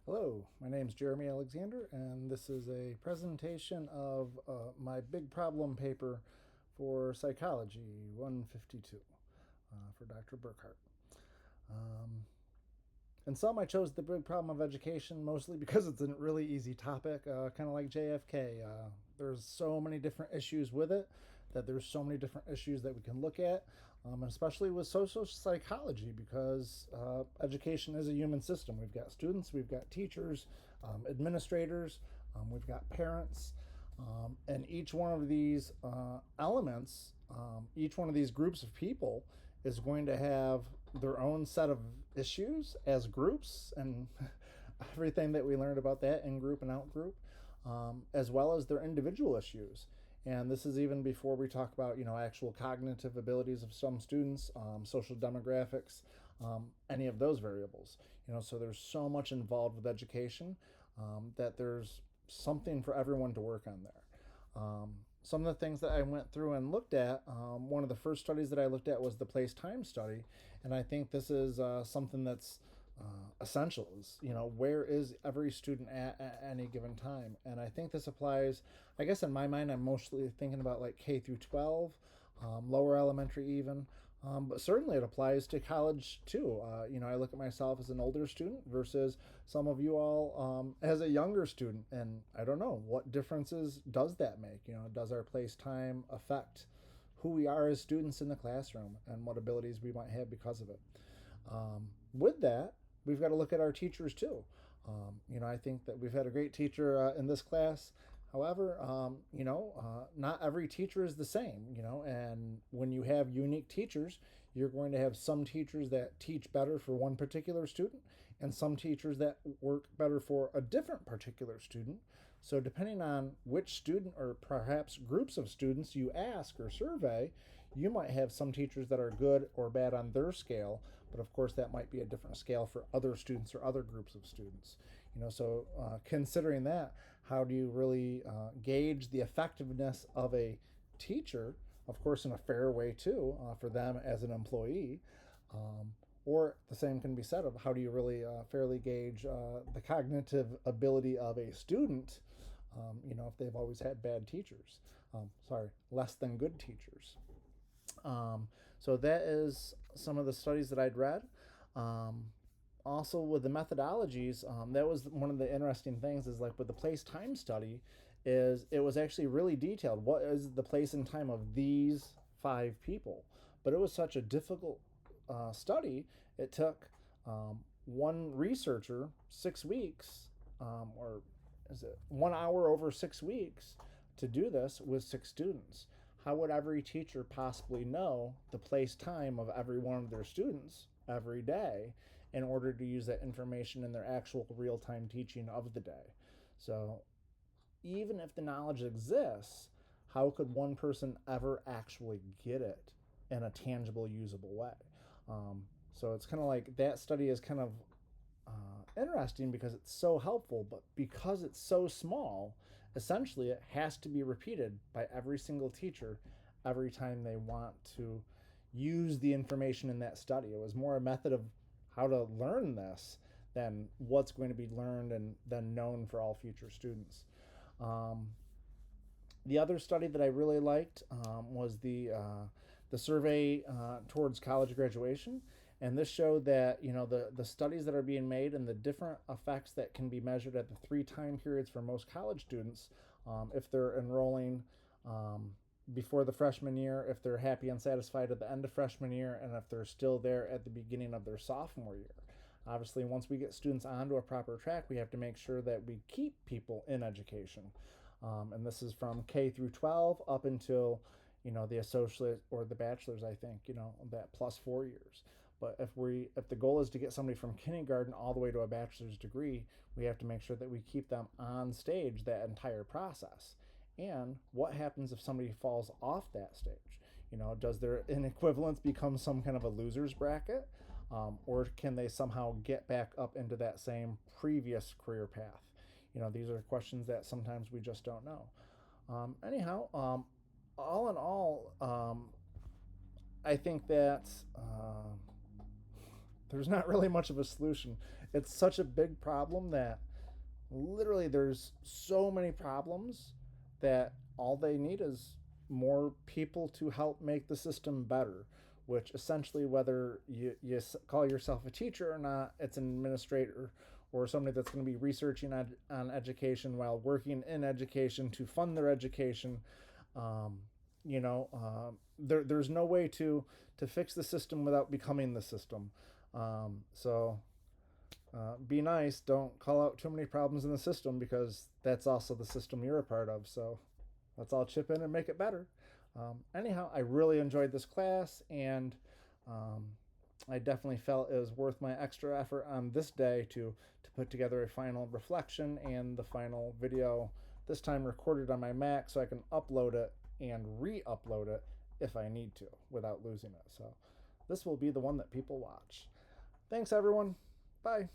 Hello, my name is Jeremy Alexander, and this is a presentation of my big problem paper for Psychology 152 for Dr. Burkhart. In some, I chose the big problem of education mostly because it's a really easy topic, kind of like JFK. There's so many different issues with it that there's so many different issues that we can look at, and especially with social psychology because education is a human system. We've got students, we've got teachers, administrators, we've got parents, and each one of these elements, each one of these groups of people is going to have their own set of issues as groups and everything that we learned about that in group and out group, as well as their individual issues. And this is even before we talk about, actual cognitive abilities of some students, social demographics, any of those variables. So there's so much involved with education that there's something for everyone to work on there. Some of the things that I went through and looked at, one of the first studies that I looked at was the place-time study, and I think this is something that's essential. Is, where is every student at any given time? And I think this applies, I guess in my mind, I'm mostly thinking about like K through 12, lower elementary even, but certainly it applies to college too. I look at myself as an older student versus some of you all as a younger student, and I don't know what differences does that make. Does our place time affect who we are as students in the classroom and what abilities we might have because of it? With that, we've got to look at our teachers too. I think that we've had a great teacher in this class. However, not every teacher is the same, and when you have unique teachers, you're going to have some teachers that teach better for one particular student and some teachers that work better for a different particular student. So depending on which student or perhaps groups of students you ask or survey, you might have some teachers that are good or bad on their scale, but of course that might be a different scale for other students or other groups of students. So considering that, how do you really gauge the effectiveness of a teacher, of course in a fair way too, for them as an employee, or the same can be said of how do you really fairly gauge the cognitive ability of a student, if they've always had bad teachers, less than good teachers. So that is some of the studies that I'd read. Also with the methodologies, that was one of the interesting things is like with the place time study is it was actually really detailed. What is the place and time of these 5 people? But it was such a difficult study. It took one researcher 6 weeks, or is it 1 hour over 6 weeks to do this with 6 students. How would every teacher possibly know the place time of every one of their students every day in order to use that information in their actual real-time teaching of the day? So even if the knowledge exists, how could one person ever actually get it in a tangible, usable way? So it's kind of like that study is kind of interesting because it's so helpful, but because it's so small, essentially it has to be repeated by every single teacher every time they want to use the information in that study. It was more a method of how to learn this than what's going to be learned and then known for all future students. The other study that I really liked was the survey towards college graduation, and this showed that the studies that are being made and the different effects that can be measured at the 3 time periods for most college students, if they're enrolling before the freshman year, if they're happy and satisfied at the end of freshman year, and if they're still there at the beginning of their sophomore year. Obviously, once we get students onto a proper track, we have to make sure that we keep people in education. And this is from K through 12 up until, the associate or the bachelor's, I think, that plus 4 years. But if the goal is to get somebody from kindergarten all the way to a bachelor's degree, we have to make sure that we keep them on stage that entire process. And what happens if somebody falls off that stage? Does their inequivalence become some kind of a loser's bracket? Or can they somehow get back up into that same previous career path? These are questions that sometimes we just don't know. Anyhow, all in all, I think that there's not really much of a solution. it's such a big problem that literally there's so many problems that all they need is more people to help make the system better, which essentially, whether you call yourself a teacher or not, it's an administrator or somebody that's going to be researching on education while working in education to fund their education. um, there's no way to fix the system without becoming the system. So be nice. Don't call out too many problems in the system, because that's also the system you're a part of. So let's all chip in and make it better. Anyhow, I really enjoyed this class, and um, I definitely felt it was worth my extra effort on this day to put together a final reflection and the final video, this time recorded on my Mac so I can upload it and re-upload it if I need to without losing it. So this will be the one that people watch. Thanks, everyone. Bye.